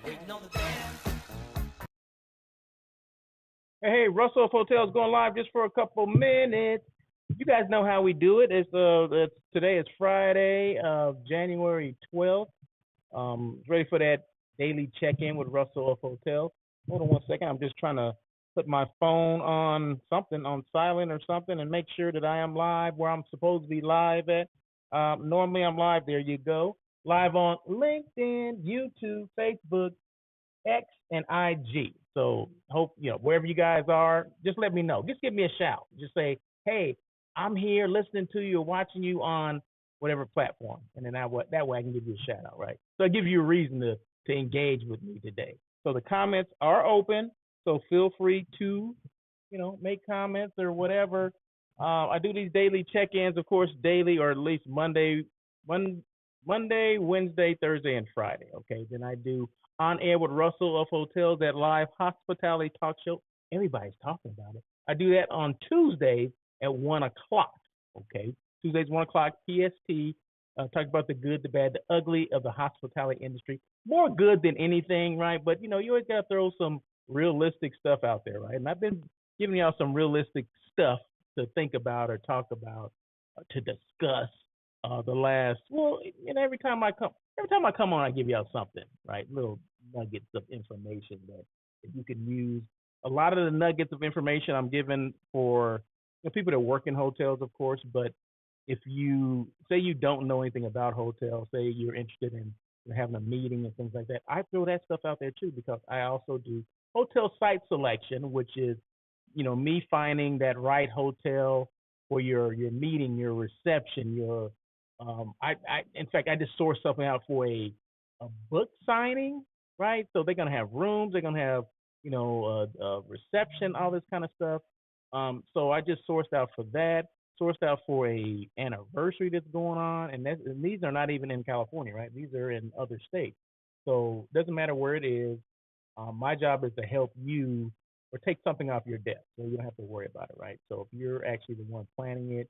Hey, Russell of Hotels going live just for a couple minutes. You guys know how we do it. It's today is Friday, January 12th. Ready for that daily check-in with Russell of Hotels. Hold on one second. I'm just trying to put my phone on something on silent or something and make sure that I am live where I'm supposed to be live at. Normally I'm live. There you go. Live on LinkedIn, YouTube, Facebook, X, and IG. So hope wherever you guys are, just let me know. Just give me a shout. Just say, hey, I'm here listening to you or watching you on whatever platform, and then that way I can give you a shout out, right? So I give you a reason to engage with me today. So the comments are open, so feel free to make comments or whatever. I do these daily check-ins, of course, daily or at least Monday, Wednesday, Thursday, and Friday. Okay, then I do on air with Russell of Hotels, that live hospitality talk show. Everybody's talking about it. I do that on Tuesdays at 1 o'clock. Okay, Tuesdays 1 o'clock PST. Talk about the good, the bad, the ugly of the hospitality industry. More good than anything, right? But you always gotta throw some realistic stuff out there, right? And I've been giving y'all some realistic stuff to think about or talk about, to discuss. The last, well, every time I come on, I give y'all something, right? Little nuggets of information that you can use. A lot of the nuggets of information I'm giving for people that work in hotels, of course. But if you say you don't know anything about hotels, say you're interested in having a meeting and things like that, I throw that stuff out there too because I also do hotel site selection, which is me finding that right hotel for your meeting, your reception, your in fact, I just sourced something out for a book signing, right? So they're gonna have rooms, they're gonna have reception, all this kind of stuff. So I just sourced out for that, sourced out for a anniversary that's going on, and these are not even in California, right? These are in other states. So it doesn't matter where it is. My job is to help you or take something off your desk, so you don't have to worry about it, right? So if you're actually the one planning it,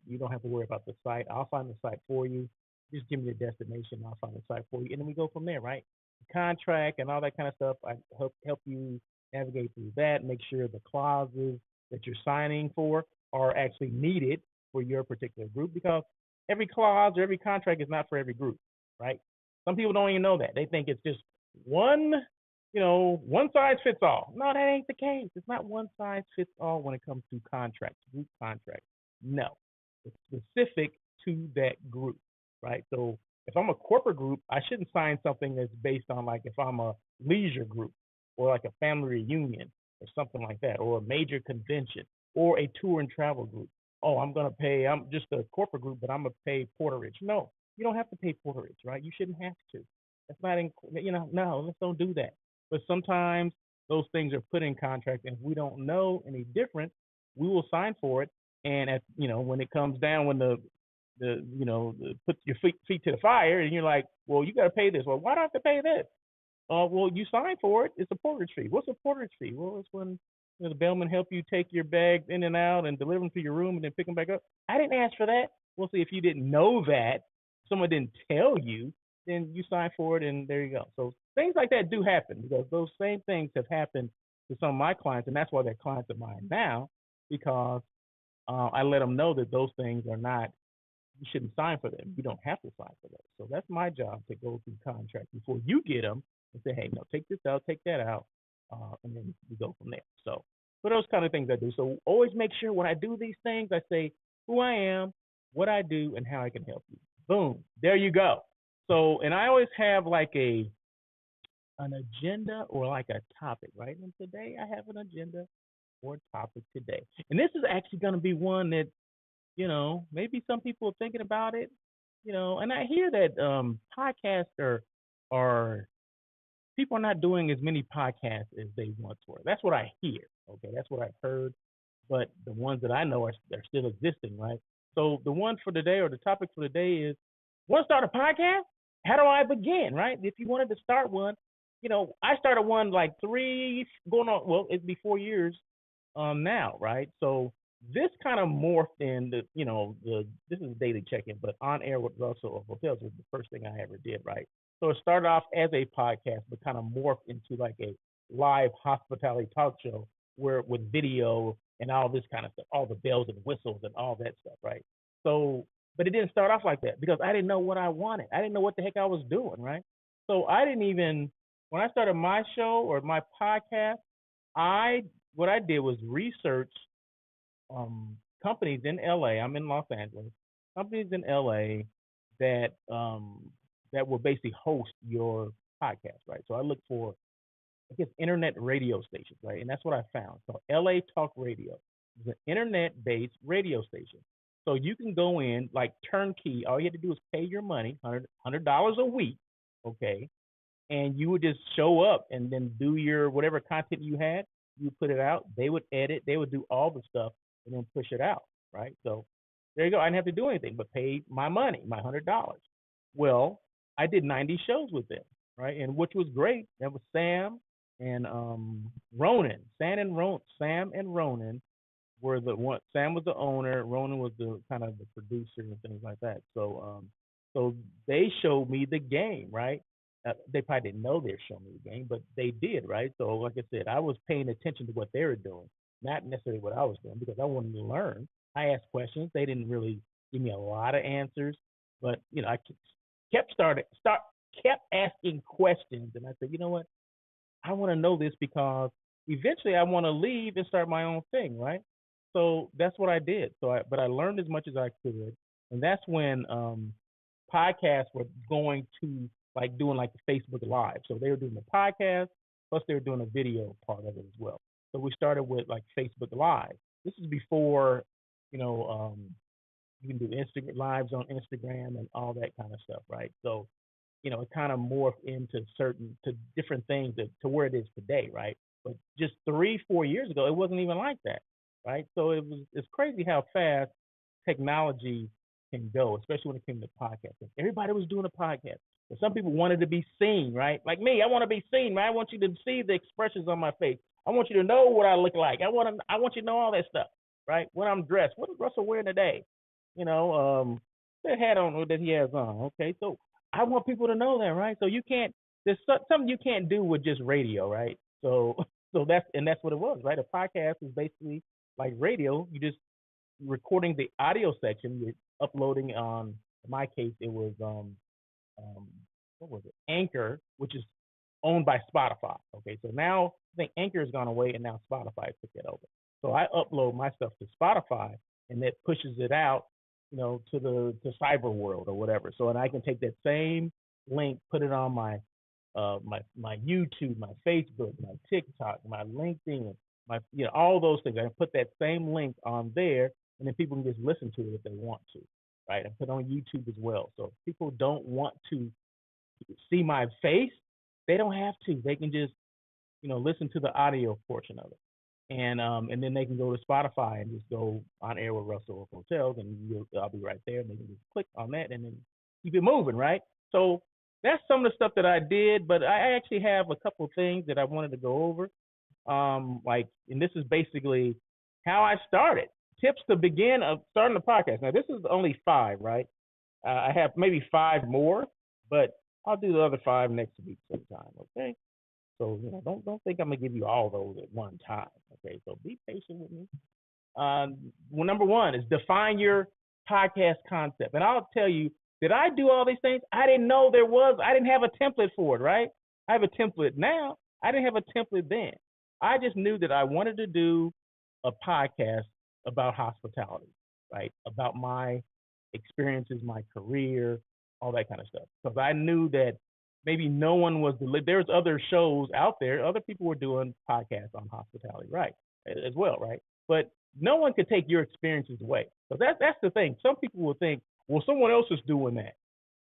you don't have to worry about the site. I'll find the site for you. Just give me the destination. I'll find the site for you, and then we go from there, right? The contract and all that kind of stuff. I help you navigate through that. Make sure the clauses that you're signing for are actually needed for your particular group because every clause or every contract is not for every group, right? Some people don't even know that. They think it's just one one size fits all. No, that ain't the case. It's not one size fits all when it comes to contracts, group contracts. No, it's specific to that group, right? So if I'm a corporate group, I shouldn't sign something that's based on like if I'm a leisure group or like a family reunion or something like that, or a major convention or a tour and travel group. Oh, I'm just a corporate group, but I'm gonna pay porterage. No, you don't have to pay porterage, right? You shouldn't have to. That's not no, let's don't do that. But sometimes those things are put in contract, and if we don't know any different, we will sign for it. And when it comes down, when put your feet to the fire, and you're like, well, you got to pay this. Well, why do I have to pay this? Well, you signed for it. It's a porterage fee. What's a porterage fee? Well, it's when the bellman help you take your bags in and out and deliver them to your room and then pick them back up. I didn't ask for that. Well, see, if you didn't know that, someone didn't tell you, then you signed for it, and there you go. So things like that do happen because those same things have happened to some of my clients, and that's why they're clients of mine now because I let them know that those things are not. You shouldn't sign for them. You don't have to sign for those. So that's my job to go through contracts before you get them and say, hey, no, take this out, take that out, and then we go from there. So for those kind of things I do. So always make sure when I do these things, I say who I am, what I do, and how I can help you. Boom, there you go. So, and I always have like an agenda or like a topic, right? And today I have an agenda or topic today. And this is actually going to be one that, maybe some people are thinking about it, and I hear that podcasts are people are not doing as many podcasts as they once were. That's what I hear. Okay, that's what I've heard. But the ones that I know are still existing, right? So the one for today or the topic for today is, want to start a podcast? How do I begin, right? If you wanted to start one, I started one like going on, well, it'd be 4 years now, right? So this kind of morphed in this is a daily check-in, but on air with Russell of Hotels was the first thing I ever did, right? So it started off as a podcast, but kind of morphed into like a live hospitality talk show where with video and all this kind of stuff, all the bells and whistles and all that stuff, right? So, but it didn't start off like that because I didn't know what I wanted. I didn't know what the heck I was doing, right? So I didn't even when I started my show or my podcast, I what I did was research companies in LA. I'm in Los Angeles. Companies in LA that that will basically host your podcast, right? So I look for I guess internet radio stations, right? And that's what I found. So LA Talk Radio is an internet-based radio station. So you can go in like turnkey. All you have to do is pay your money, $100 a week, okay? And you would just show up and then do your whatever content you had. You put it out. They would edit. They would do all the stuff and then push it out, right? So there you go. I didn't have to do anything but pay my money, my $100. Well, I did 90 shows with them, right? And which was great. That was Sam and Ronan. Sam and Ronan were the one. Sam was the owner. Ronan was the kind of the producer and things like that. So they showed me the game, right? They probably didn't know they were showing me the game, but they did, right? So like I said, I was paying attention to what they were doing, not necessarily what I was doing because I wanted to learn. I asked questions. They didn't really give me a lot of answers, but I kept asking questions, and I said, you know what? I want to know this because eventually I want to leave and start my own thing, right? So that's what I did. But I learned as much as I could, and that's when podcasts were going to like doing like the Facebook Live. So they were doing the podcast, plus they were doing a video part of it as well. So we started with like Facebook Live. This is before, you know, you can do Instagram lives on Instagram and all that kind of stuff, right? So it kind of morphed into to different things to where it is today, right? But just 3-4 years ago, it wasn't even like that, right? So it's crazy how fast technology can go, especially when it came to podcasts. Everybody was doing a podcast. And some people wanted to be seen, right? Like me, I want to be seen, man. I want you to see the expressions on my face. I want you to know what I look like. I want you to know all that stuff, right? When I'm dressed, what is Russell wearing today? The hat on that he has on. Okay, so I want people to know that, right? So you can't. There's something you can't do with just radio, right? So that's what it was, right? A podcast is basically like radio. You just recording the audio section. You're uploading on. In my case, it was um, what was it? Anchor, which is owned by Spotify. Okay, so now I think Anchor has gone away, and now Spotify took it over. So I upload my stuff to Spotify, and it pushes it out, to cyber world or whatever. So and I can take that same link, put it on my YouTube, my Facebook, my TikTok, my LinkedIn, my all those things. I can put that same link on there, and then people can just listen to it if they want to, right? And put it on YouTube as well. So if people don't want to see my face, they don't have to. They can just listen to the audio portion of it, and then they can go to Spotify and just go on air with Russell Hotels, and I'll be right there, and they can just click on that and then keep it moving, right? So that's some of the stuff that I did, but I actually have a couple of things that I wanted to go over. And this is basically how I started. Tips to begin of starting the podcast. Now, this is only 5, right? I have maybe 5 more, but I'll do the other 5 next week sometime. Okay. So don't think I'm gonna give you all those at one time. Okay. So be patient with me. Well, number 1 is define your podcast concept, and I'll tell you. Did I do all these things? I didn't know there was. I didn't have a template for it, right? I have a template now. I didn't have a template then. I just knew that I wanted to do a podcast about hospitality, right? About my experiences, my career, all that kind of stuff. Because I knew that maybe no one was, there's other shows out there. Other people were doing podcasts on hospitality, right? As well, right? But no one could take your experiences away. So that's the thing. Some people will think, well, someone else is doing that.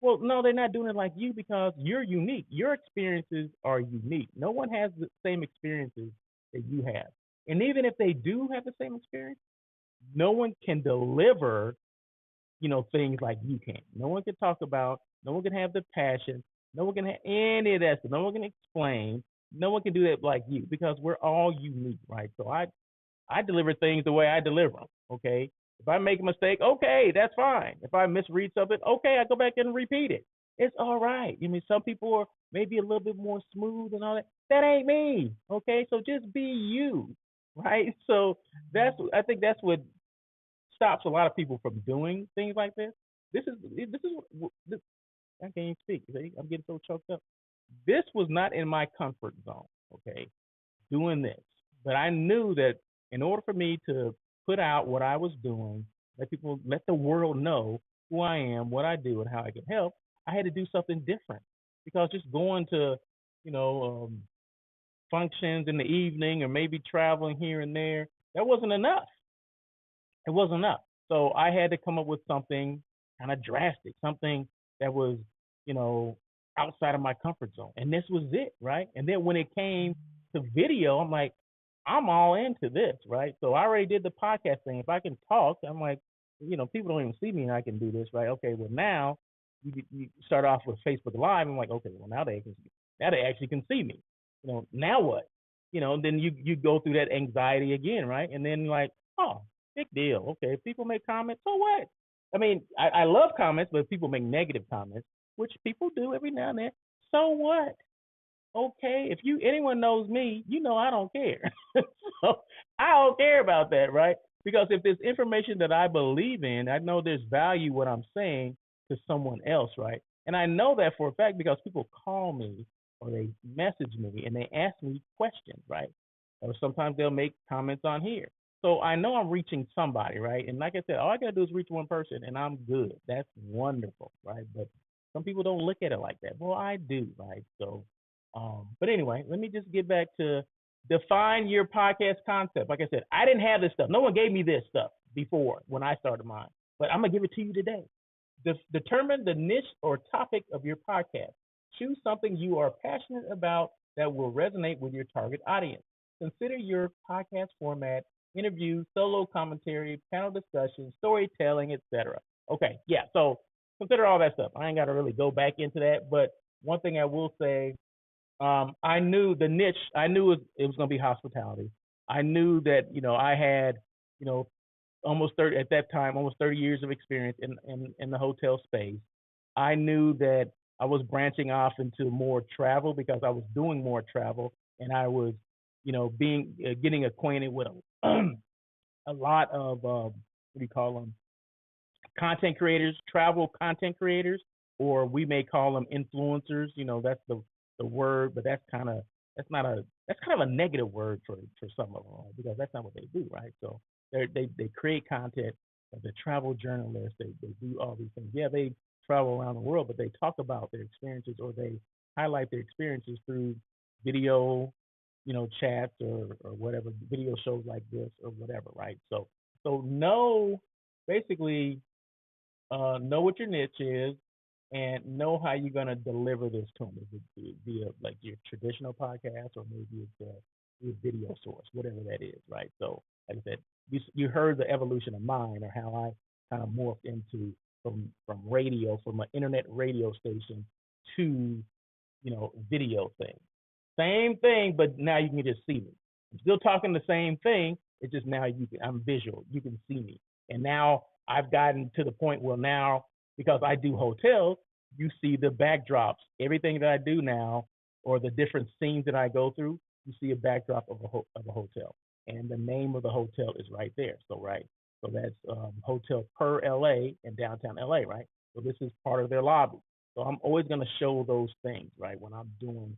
Well, no, they're not doing it like you because you're unique. Your experiences are unique. No one has the same experiences that you have. And even if they do have the same experience, no one can deliver, things like you can. No one can talk about, no one can have the passion, no one can have any of that stuff. No one can explain. No one can do that like you because we're all unique, right? So I deliver things the way I deliver them, okay? If I make a mistake, okay, that's fine. If I misread something, okay, I go back and repeat it. It's all right. I mean, some people are maybe a little bit more smooth and all that. That ain't me. Okay, so just be you, right? So I think that's what stops a lot of people from doing things like this. This, I can't even speak. See? I'm getting so choked up. This was not in my comfort zone. Okay, doing this, but I knew that in order for me to put out what I was doing, let the world know who I am, what I do, and how I can help, I had to do something different because just going to, you know, functions in the evening or maybe traveling here and there, that wasn't enough. It wasn't enough. So I had to come up with something kind of drastic, something that was, you know, outside of my comfort zone. And this was it, right? And then when it came to video, I'm like, I'm all into this, right? So I already did the podcast thing. If I can talk, I'm like, people don't even see me and I can do this, right? Okay, well now you start off with Facebook Live. I'm like, okay, well now they actually can see me. Now what? Then you go through that anxiety again, right? And then like, oh, big deal. Okay, if people make comments, so what? I mean, I love comments, but if people make negative comments, which people do every now and then, so what? Okay, if anyone knows me, I don't care. So I don't care about that, right? Because if there's information that I believe in, I know there's value what I'm saying to someone else, right? And I know that for a fact because people call me or they message me and they ask me questions, right? Or sometimes they'll make comments on here. So I know I'm reaching somebody, right? And like I said, all I gotta do is reach one person and I'm good. That's wonderful, right? But some people don't look at it like that. Well, I do, right? So but anyway, let me just get back to define your podcast concept. Like I said, I didn't have this stuff. No one gave me this stuff before when I started mine, but I'm gonna give it to you today. Determine the niche or topic of your podcast. Choose something you are passionate about that will resonate with your target audience. Consider your podcast format: interview, solo commentary, panel discussion, storytelling, etc. Okay, yeah. So consider all that stuff. I ain't got to really go back into that, but one thing I will say, I knew the niche. I knew it was going to be hospitality. I knew that I had you know almost 30 at that time, almost 30 years of experience in the hotel space. I knew that I was branching off into more travel because I was doing more travel, and I was being getting acquainted with a lot of what do you call them, content creators, travel content creators, or we may call them influencers. That's the word, but that's kind of a negative word for some of them, right? Because that's not what they do, right? So they create content. The travel journalists, they do all these things. Yeah, they travel around the world, but they talk about their experiences or they highlight their experiences through video, chats or whatever, video shows like this or whatever, right? So basically know what your niche is and know how you're going to deliver this to them. Is it via like your traditional podcast or maybe it's a video source, whatever that is, right? So, like I said, you heard the evolution of mine or how I kind of morphed into from radio, from an internet radio station to video thing. Same thing, but now you can just see me. I'm still talking the same thing. It's just now I'm visual. You can see me. And now I've gotten to the point where now, because I do hotels, you see the backdrops. Everything that I do now, or the different scenes that I go through, you see a backdrop of a hotel, and the name of the hotel is right there. So right, so that's Hotel Per LA in downtown LA, right? So this is part of their lobby. So I'm always going to show those things, right, when I'm doing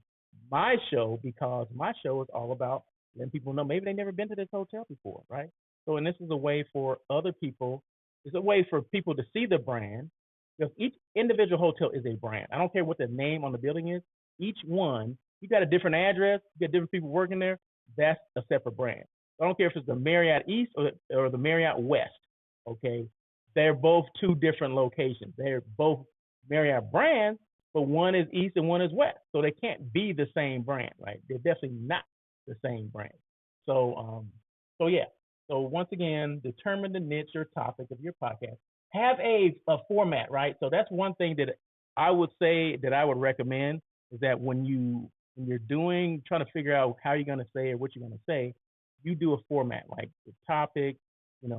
my show because my show is all about letting people know maybe they've never been to this hotel before, right? So, and this is a way for other people, it's a way for people to see the brand because each individual hotel is a brand. I don't care what the name on the building is. Each one, you got a different address, you got different people working there. That's a separate brand. I don't care if it's the Marriott East or the Marriott West. Okay, they're both two different locations. They're both Marriott brands, but one is East and one is West. So they can't be the same brand, right? They're definitely not the same brand. So yeah. So once again, determine the niche or topic of your podcast. Have a format, right? So that's one thing that I would say that I would recommend is that when you're trying to figure out how you're going to say or what you're going to say, you do a format like the topic,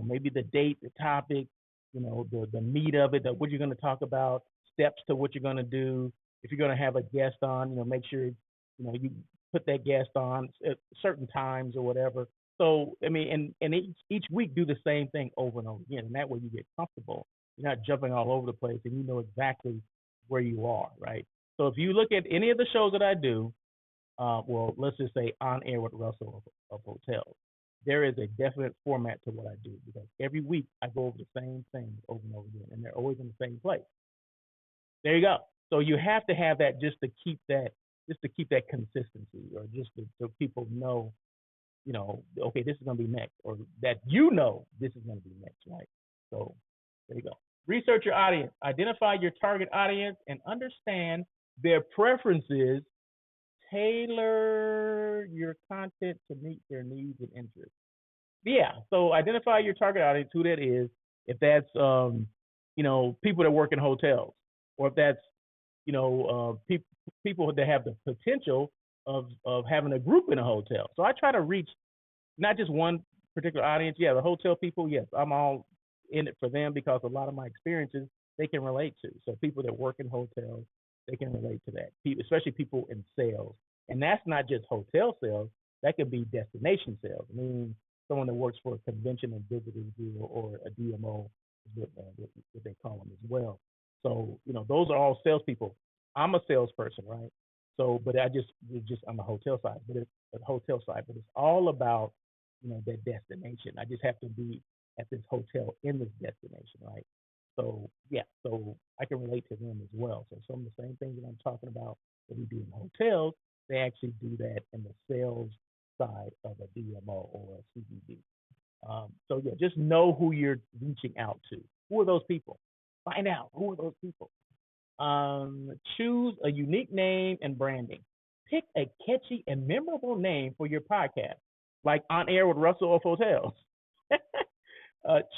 maybe the date, the topic, the meat of it, what you're going to talk about, steps to what you're going to do. If you're going to have a guest on, make sure you put that guest on at certain times or whatever. So I mean, and each week do the same thing over and over again, and that way you get comfortable. You're not jumping all over the place, and you know exactly where you are, right? So if you look at any of the shows that I do, well, let's just say On Air with Russell of Hotels, there is a definite format to what I do because every week I go over the same things over and over again, and they're always in the same place. There you go. So you have to have that just to keep that consistency, or just so people know, okay, this is going to be next, or that this is going to be next, right? So there you go. Research your audience, identify your target audience, and understand their preferences. Tailor your content to meet their needs and interests. Yeah, so identify your target audience, who that is. If that's people that work in hotels, or if that's people that have the potential of having a group in a hotel. So I try to reach not just one particular audience. Yeah, the hotel people, yes, I'm all in it for them because a lot of my experiences they can relate to. So people that work in hotels, they can relate to that. Especially people in sales, and that's not just hotel sales. That could be destination sales. I mean, someone that works for a convention and visitors bureau or a DMO is what they call them as well. So those are all salespeople. I'm a salesperson, right? So, but I'm a hotel side, but it's all about that destination. I just have to be at this hotel in this destination, right? So yeah, so I can relate to them as well. So some of the same things that I'm talking about that we do in hotels, they actually do that in the sales side of a DMO or a CBD. So yeah, just know who you're reaching out to. Who are those people? Find out who are those people. Choose a unique name and branding. Pick a catchy and memorable name for your podcast, like On Air with Russell of Hotels.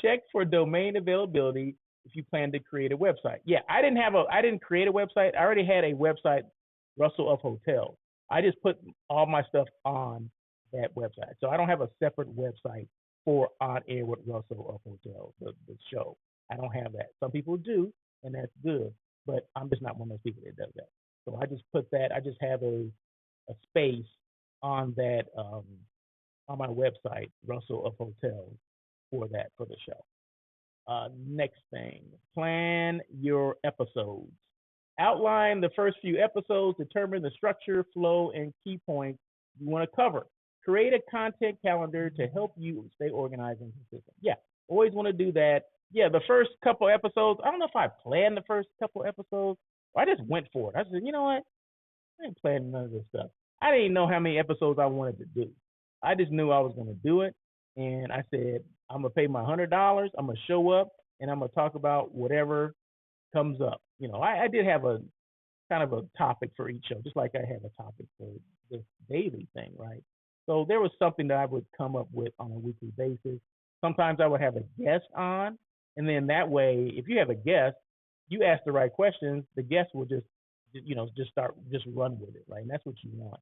Check for domain availability if you plan to create a website. Yeah, I didn't create a website. I already had a website, Russell of Hotels. I just put all my stuff on that website. So I don't have a separate website for On Air with Russell of Hotels, the show. I don't have that. Some people do, and that's good, but I'm just not one of those people that does that. So I just put that. I just have a space on that on my website, Russell of Hotels, for the show. Next thing, plan your episodes. Outline the first few episodes, determine the structure, flow, and key points you want to cover. Create a content calendar to help you stay organized and consistent. Yeah, always want to do that. Yeah, the first couple episodes, I don't know if I planned the first couple episodes, or I just went for it. I said, you know what? I ain't planning none of this stuff. I didn't know how many episodes I wanted to do. I just knew I was going to do it. And I said, I'm going to pay my $100. I'm going to show up and I'm going to talk about whatever comes up. I did have a kind of a topic for each show, just like I have a topic for this daily thing, right? So there was something that I would come up with on a weekly basis. Sometimes I would have a guest on, and then that way, if you have a guest, you ask the right questions, the guest will just run with it, right? And that's what you want.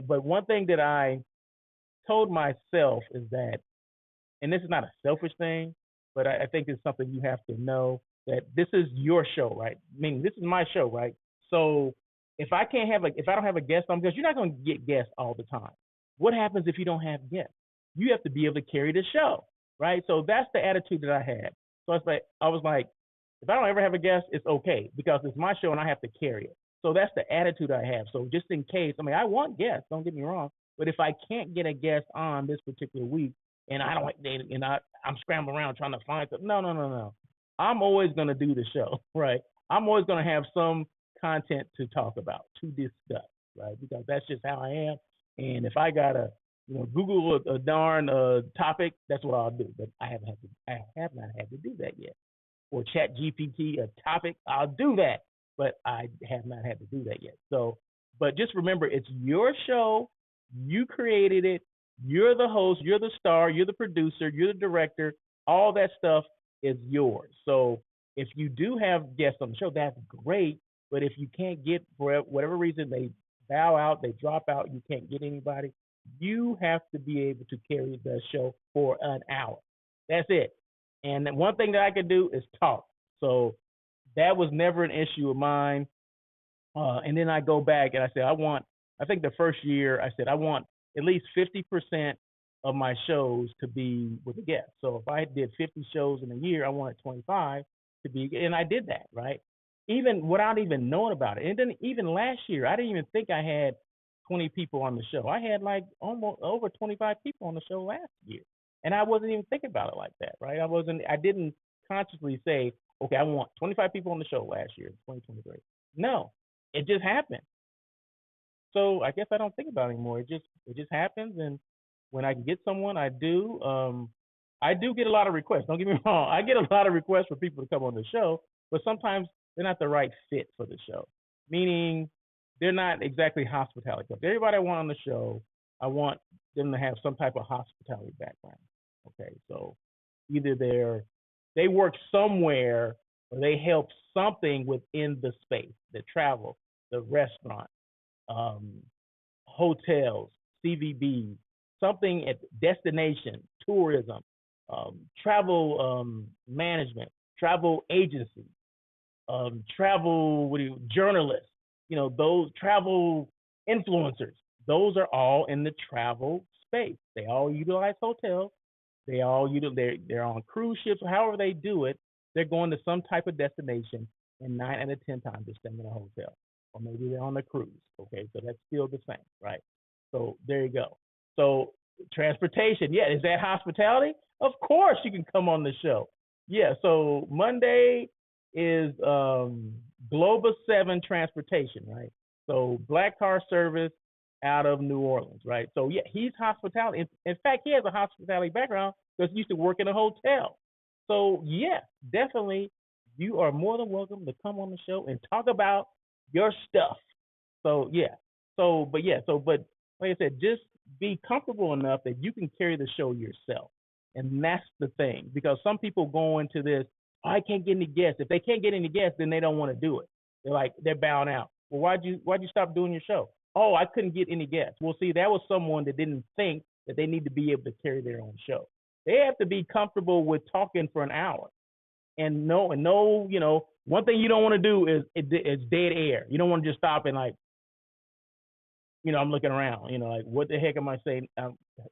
But one thing that I told myself is that, and this is not a selfish thing, but I think it's something you have to know, that this is your show, right? Meaning this is my show, right? So if I don't have a guest on, because you're not going to get guests all the time. What happens if you don't have guests? You have to be able to carry the show, right? So that's the attitude that I had. So I was like, if I don't ever have a guest, it's okay because it's my show and I have to carry it. So that's the attitude I have. So just in case, I want guests, don't get me wrong, but if I can't get a guest on this particular week and I'm scrambling around trying to find something, no. I'm always going to do the show, right? I'm always going to have some content to talk about, to discuss, right? Because that's just how I am. And if I gotta, Google a darn topic, that's what I'll do. But I have not had to do that yet. Or Chat GPT a topic, I'll do that. But I have not had to do that yet. So, but just remember, it's your show. You created it. You're the host. You're the star. You're the producer. You're the director. All that stuff is yours. So if you do have guests on the show, that's great. But if you can't get, for whatever reason, they bow out, they drop out, you can't get anybody, you have to be able to carry the show for an hour. That's it. And one thing that I can do is talk. So That was never an issue of mine. And then I go back and I say, I think the first year I said, I want at least 50% of my shows to be with a guest. So if I did 50 shows in a year, I wanted 25 to be, and I did that, right? Even without even knowing about it. And then even last year, I didn't even think I had 20 people on the show. I had like almost over 25 people on the show last year. And I wasn't even thinking about it like that, right? I didn't consciously say, okay, I want 25 people on the show last year, 2023. No, it just happened. So I guess I don't think about it anymore. It just happens, and when I can get someone, I do. I do get a lot of requests. Don't get me wrong. I get a lot of requests for people to come on the show, but sometimes they're not the right fit for the show. Meaning they're not exactly hospitality. But everybody I want on the show, I want them to have some type of hospitality background. Okay, so either they work somewhere or they help something within the space, the travel, the restaurant, um, hotels, CVBs, something at destination, tourism, travel management, travel agency, travel journalists, those travel influencers. Those are all in the travel space. They all utilize hotels. They all they're on cruise ships. However they do it, they're going to some type of destination, and 9 out of 10 times they're staying in a hotel, or maybe they're on a cruise. Okay, so that's still the same, right? So there you go. So transportation, yeah, is that hospitality? Of course, you can come on the show. Yeah. So Monday is Global 7 Transportation, right? So Black Car Service out of New Orleans, right? So yeah, he's hospitality. In fact, he has a hospitality background because he used to work in a hotel. So yeah, definitely, you are more than welcome to come on the show and talk about your stuff. So yeah, but like I said, just be comfortable enough that you can carry the show yourself, and that's the thing. Because some people go into this, oh, I can't get any guests. If they can't get any guests, then they don't want to do it. They're bowing out. Well, why'd you stop doing your show? Oh, I couldn't get any guests. Well, see, that was someone that didn't think that they need to be able to carry their own show. They have to be comfortable with talking for an hour and know, one thing you don't want to do is dead air. You don't want to just stop and like, I'm looking around, like what the heck am I saying?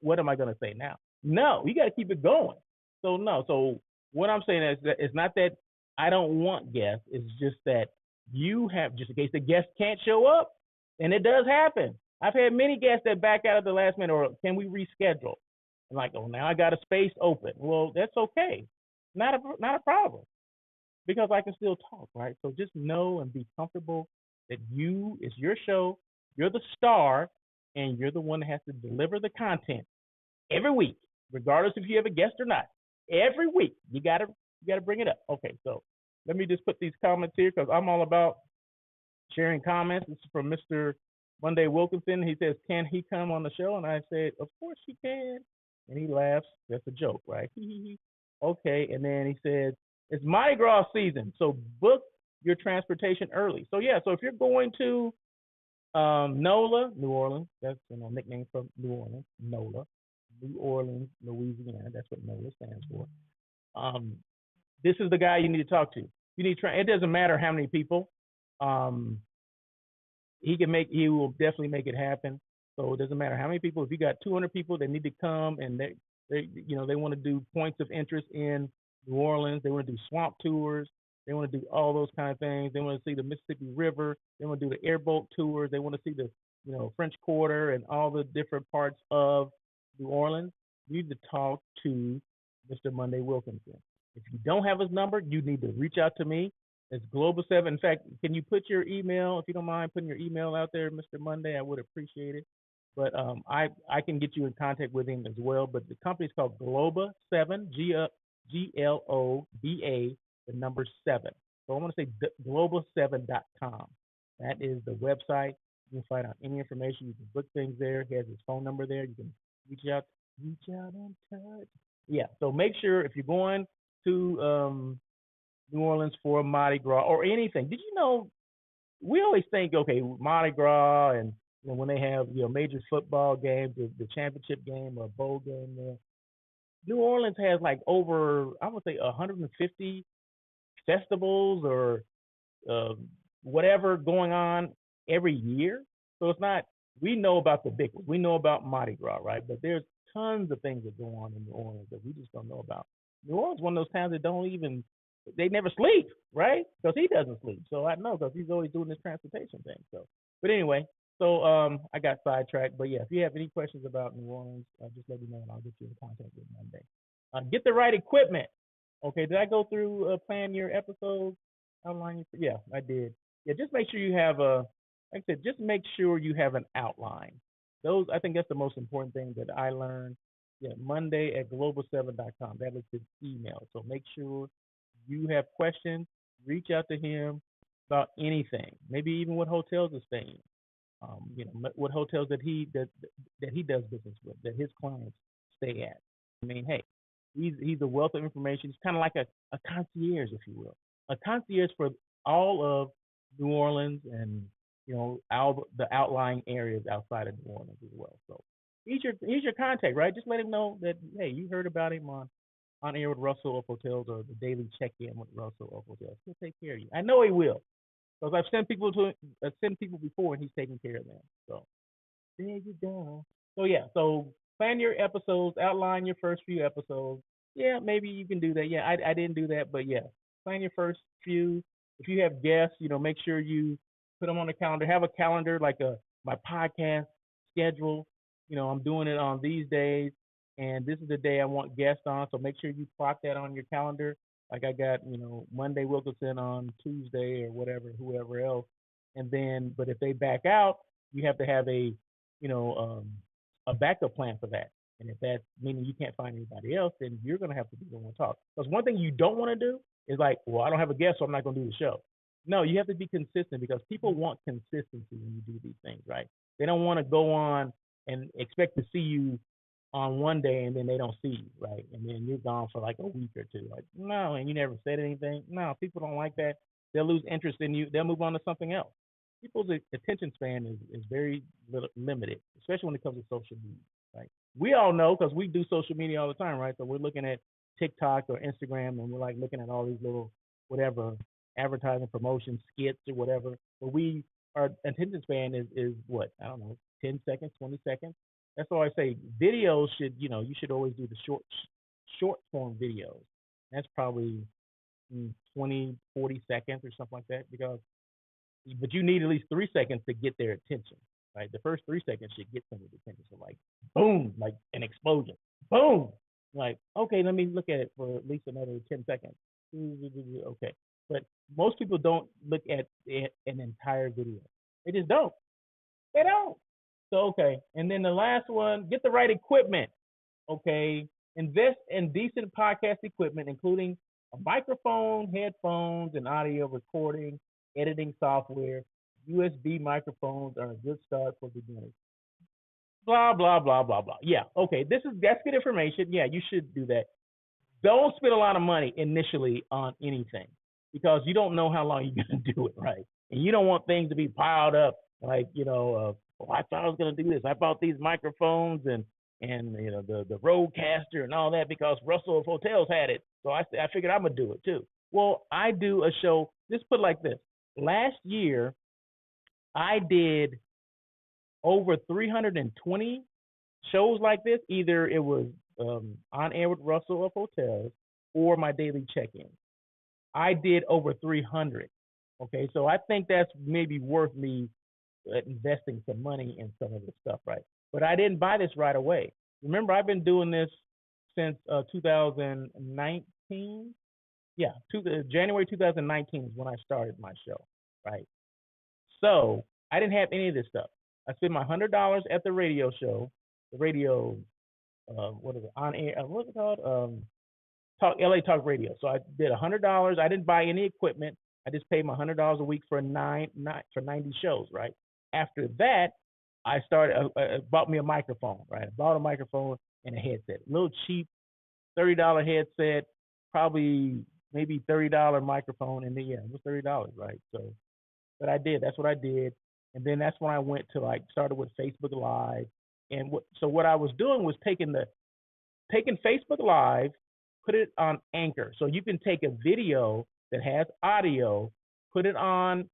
What am I going to say now? No, you got to keep it going. So no, so what I'm saying is that it's not that I don't want guests. It's just that you have, just in case the guest can't show up, and it does happen. I've had many guests that back out at the last minute, or can we reschedule? I'm like, oh, now I got a space open. Well, that's okay, not a problem, because I can still talk, right? So just know and be comfortable that it's your show, you're the star, and you're the one that has to deliver the content every week, regardless if you have a guest or not. Every week, you gotta bring it up. Okay, so let me just put these comments here because I'm all about sharing comments. This is from Mr. Monday Wilkinson. He says, "Can he come on the show?" And I said, "Of course he can." And he laughs. That's a joke, right? Okay. And then he said, "It's Mardi Gras season, so book your transportation early." So yeah, so if you're going to NOLA, New Orleans, that's a nickname from New Orleans, NOLA, New Orleans, Louisiana. That's what NOLA stands for. Um, this is the guy you need to talk to. You need to try. It doesn't matter how many people. Um, he will definitely make it happen. So it doesn't matter how many people. If you got 200 people that need to come and they want to do points of interest in New Orleans, they want to do swamp tours, they want to do all those kind of things. They want to see the Mississippi River, they want to do the airboat tours, they want to see the French Quarter and all the different parts of New Orleans. You need to talk to Mr. Monday Wilkinson. If you don't have his number, you need to reach out to me. It's Global 7. In fact, can you put your email, if you don't mind putting your email out there, Mr. Monday? I would appreciate it. But I can get you in contact with him as well. But the company is called Globa 7, Globa, the number 7. So I want to say global7.com. That is the website. You can find out any information. You can book things there. He has his phone number there. You can reach out and touch. Yeah. So make sure if you're going to New Orleans for Mardi Gras or anything. Did you know we always think, okay, Mardi Gras and when they have major football games, the championship game or bowl game there. New Orleans has like over, I would say, 150 festivals or whatever going on every year. So it's not, we know about the big ones. We know about Mardi Gras, right? But there's tons of things that go on in New Orleans that we just don't know about. New Orleans is one of those towns that don't even, they never sleep, right? Because he doesn't sleep. So I know because he's always doing this transportation thing. So, but anyway, so I got sidetracked. But yeah, if you have any questions about New Orleans, just let me know and I'll get you in contact with Monday. Get the right equipment. Okay, did I go through plan your episodes? Outline your, yeah, I did. Yeah, just make sure you have a, like I said, just make sure you have an outline. Those, I think that's the most important thing that I learned. Yeah, Monday at global7.com. That is his email. So make sure you have questions, reach out to him about anything. Maybe even what hotels are staying. What hotels that he does business with, that his clients stay at. I mean, hey, he's a wealth of information. He's kind of like a concierge, if you will, a concierge for all of New Orleans and all the outlying areas outside of New Orleans as well. So he's your contact, right? Just let him know that hey, you heard about him on air with Russell of Hotels or the daily check-in with Russell of Hotels. He'll take care of you. I know he will. Because I've sent people before and he's taking care of them. So there you go. So yeah, so plan your episodes, outline your first few episodes. Yeah, maybe you can do that. Yeah, I didn't do that, but yeah, plan your first few. If you have guests, make sure you put them on the calendar. Have a calendar like my podcast schedule. I'm doing it on these days, and this is the day I want guests on. So make sure you plot that on your calendar. Like I got, Monday Wilkinson on Tuesday or whatever, whoever else. And then, but if they back out, you have to have a backup plan for that. And if that's meaning you can't find anybody else, then you're going to have to be the one to talk. Because one thing you don't want to do is like, well, I don't have a guest, so I'm not going to do the show. No, you have to be consistent because people want consistency when you do these things, right? They don't want to go on and expect to see you on one day and then they don't see you, right? And then you're gone for like a week or two. Like, no, and you never said anything. No, people don't like that. They'll lose interest in you. They'll move on to something else. People's attention span is very limited, especially when it comes to social media, right? We all know because we do social media all the time, right? So we're looking at TikTok or Instagram and we're like looking at all these little whatever advertising promotion skits or whatever. But our attention span is what? I don't know, 10 seconds, 20 seconds. That's why I say videos should, you should always do the short form videos. That's probably 20, 40 seconds or something like that but you need at least 3 seconds to get their attention, right? The first 3 seconds should get somebody's attention. So like, boom, like an explosion, boom, like, okay, let me look at it for at least another 10 seconds. Okay. But most people don't look at an entire video. They just don't. They don't. So, okay. And then the last one, get the right equipment. Okay. Invest in decent podcast equipment, including a microphone, headphones, and audio recording, editing software. USB microphones are a good start for beginners. Blah, blah, blah, blah, blah. Yeah. Okay. That's good information. Yeah, you should do that. Don't spend a lot of money initially on anything because you don't know how long you're going to do it, right? And you don't want things to be piled up like, I thought I was going to do this. I bought these microphones and the Rodecaster and all that because Russell of Hotels had it. So I figured I'm going to do it too. Well, I do a show, just put it like this. Last year, I did over 320 shows like this. Either it was on air with Russell of Hotels or my daily check-in. I did over 300. Okay, so I think that's maybe worth me investing some money in some of this stuff, right? But I didn't buy this right away. Remember, I've been doing this since 2019. Yeah, January 2019 is when I started my show, right? So I didn't have any of this stuff. I spent my $100 at the radio show, the radio, what is it, on air, what's it called? LA Talk Radio. So I did $100. I didn't buy any equipment. I just paid my $100 a week for 90 shows, right? After that, I started, bought me a microphone, right? I bought a microphone and a headset, a little cheap $30 headset, probably maybe $30 microphone, and then yeah, it was $30, right? So, but I did. That's what I did, and then that's when I went to started with Facebook Live, and what I was doing was taking Facebook Live, put it on Anchor, so you can take a video that has audio, put it on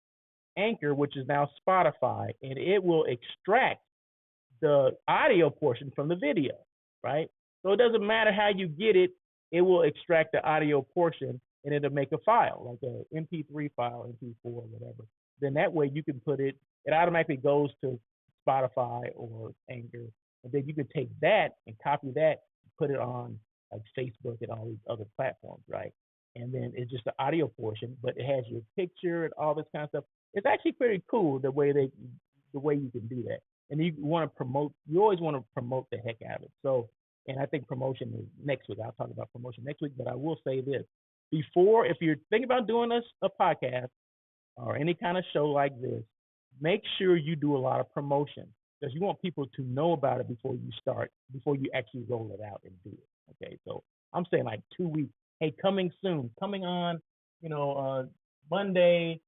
Anchor, which is now Spotify, and it will extract the audio portion from the video, right? So it doesn't matter how you get it, it will extract the audio portion and it'll make a file, like a MP3 file, MP4, whatever. Then that way you can put it, it automatically goes to Spotify or Anchor. And then you can take that and copy that, put it on like Facebook and all these other platforms, right? And then it's just the audio portion, but it has your picture and all this kind of stuff. It's actually pretty cool the way you can do that. And you want to promote, you always want to promote the heck out of it. So, and I think promotion is next week. I'll talk about promotion next week, but I will say this before, if you're thinking about doing a podcast or any kind of show like this, make sure you do a lot of promotion because you want people to know about it before you start, before you actually roll it out and do it. Okay, so I'm saying like 2 weeks. Hey, coming soon, coming on, Monday,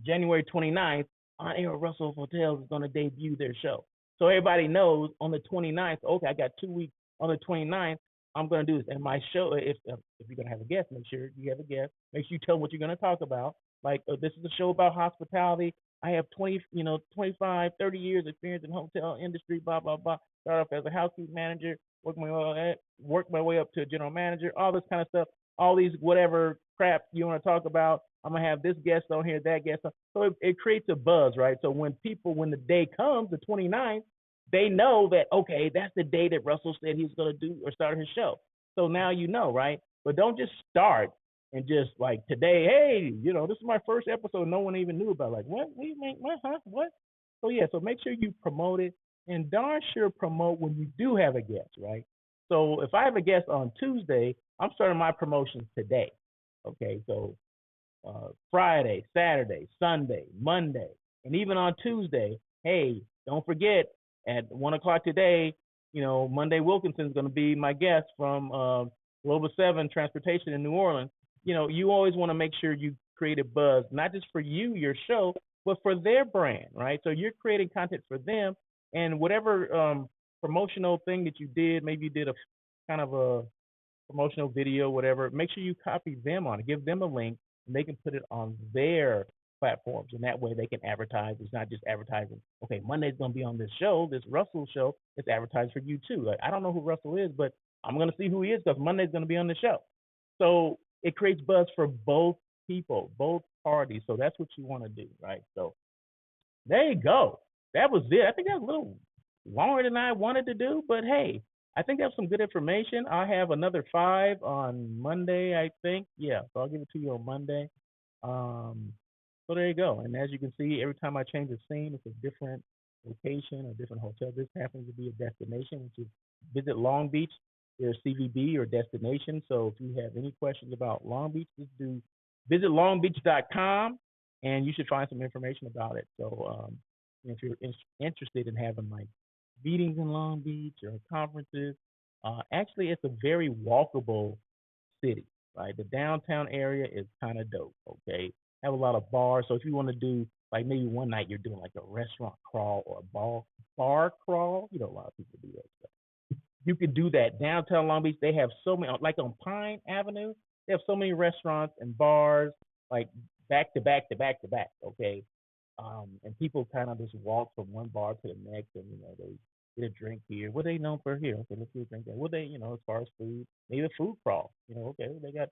January 29th, On Air with Russell Hotels is going to debut their show. So everybody knows on the 29th, okay, I got 2 weeks. On the 29th, I'm going to do this. And my show, if you're going to have a guest, make sure you have a guest. Make sure you tell them what you're going to talk about. Like, this is a show about hospitality. I have 25, 30 years experience in hotel industry, blah, blah, blah. Start off as a housekeeping manager, work my way up to a general manager, all this kind of stuff. All these whatever crap you want to talk about. I'm going to have this guest on here, that guest on. So it creates a buzz, right? So when the day comes, the 29th, they know that, okay, that's the day that Russell said he was going to do or start his show. So now you know, right? But don't just start and just like today, hey, this is my first episode. No one even knew about. Like, what? We make what? Huh? What? So yeah, so make sure you promote it and darn sure promote when you do have a guest, right? So if I have a guest on Tuesday, I'm starting my promotions today. Okay, so Friday, Saturday, Sunday, Monday, and even on Tuesday, hey, don't forget at 1:00 today, Monday Wilkinson is going to be my guest from Global 7 Transportation in New Orleans. You always want to make sure you create a buzz, not just for you, your show, but for their brand, right? So you're creating content for them, and whatever promotional thing that you did, maybe you did a kind of a promotional video, whatever, make sure you copy them on it, give them a link, and they can put it on their platforms. And that way they can advertise. It's not just advertising, okay, Monday's going to be on this show, this Russell show. It's advertised for you too. Like, I don't know who Russell is, but I'm going to see who he is because Monday's going to be on the show. So it creates buzz for both people, both parties. So that's what you want to do, right? So there you go. That was it. I think that was a little longer than I wanted to do, but hey, I think that's some good information. I have another 5 on Monday, I think. Yeah, so I'll give it to you on Monday. So there you go. And as you can see, every time I change the scene, it's a different location, a different hotel. This happens to be a destination, which is Visit Long Beach. There's CVB or destination. So if you have any questions about Long Beach, just do visit longbeach.com, and you should find some information about it. So if you're interested in having like meetings in Long Beach or conferences, actually it's a very walkable city, right? The downtown area is kind of dope, okay? Have a lot of bars. So if you want to do like maybe one night you're doing like a restaurant crawl or a bar crawl, a lot of people do that stuff. You could do that. Downtown Long Beach, they have so many, like on Pine Avenue, they have so many restaurants and bars, like back to back to back to back, okay? And people kind of just walk from one bar to the next, and they get a drink here. What are they known for here? Okay, let's get a drink there. What they, as far as food, maybe a food crawl. Okay, they got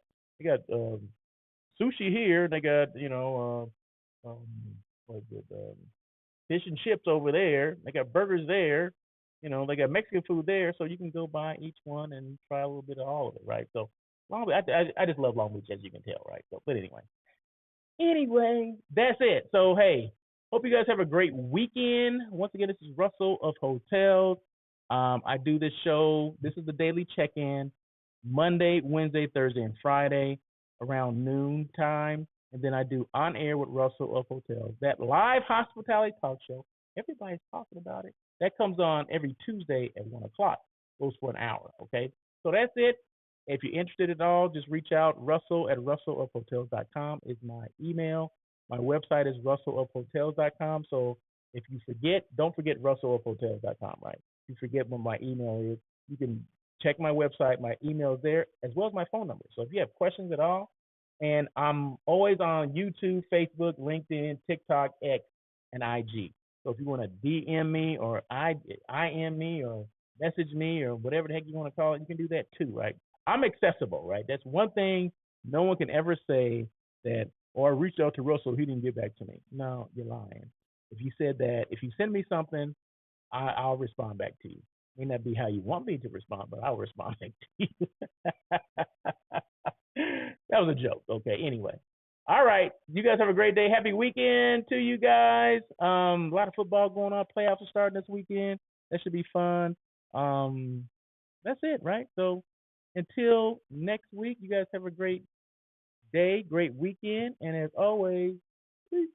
sushi here. They got what is it? Fish and chips over there. They got burgers there. They got Mexican food there. So you can go by each one and try a little bit of all of it, right? So Long Beach, I just love Long Beach, as you can tell, right? So, but anyway, that's it. So hey, hope you guys have a great weekend. Once again, this is Russell of Hotels. I do this show. This is the daily check-in, Monday, Wednesday, Thursday, and Friday around noon time. And then I do On Air with Russell of Hotels, that live hospitality talk show. Everybody's talking about it. That comes on every Tuesday at 1:00. Goes for an hour, okay? So that's it. If you're interested at all, just reach out. Russell at russellofhotels.com is my email. My website is russellofhotels.com. So if you forget, don't forget russellofhotels.com, right? If you forget what my email is, you can check my website. My email is there, as well as my phone number. So if you have questions at all, And I'm always on YouTube, Facebook, LinkedIn, TikTok, X, and IG. So if you want to DM me or IM me or message me or whatever the heck you want to call it, you can do that too, right? I'm accessible, right? That's one thing no one can ever say that, or I reached out to Russell, he didn't get back to me. No, you're lying. If you said that, if you send me something, I'll respond back to you. May not be how you want me to respond, but I'll respond back to you. That was a joke. Okay. Anyway. All right. You guys have a great day. Happy weekend to you guys. A lot of football going on. Playoffs are starting this weekend. That should be fun. Um, that's it, right? So until next week, you guys have a great day, great weekend, and as always, peace.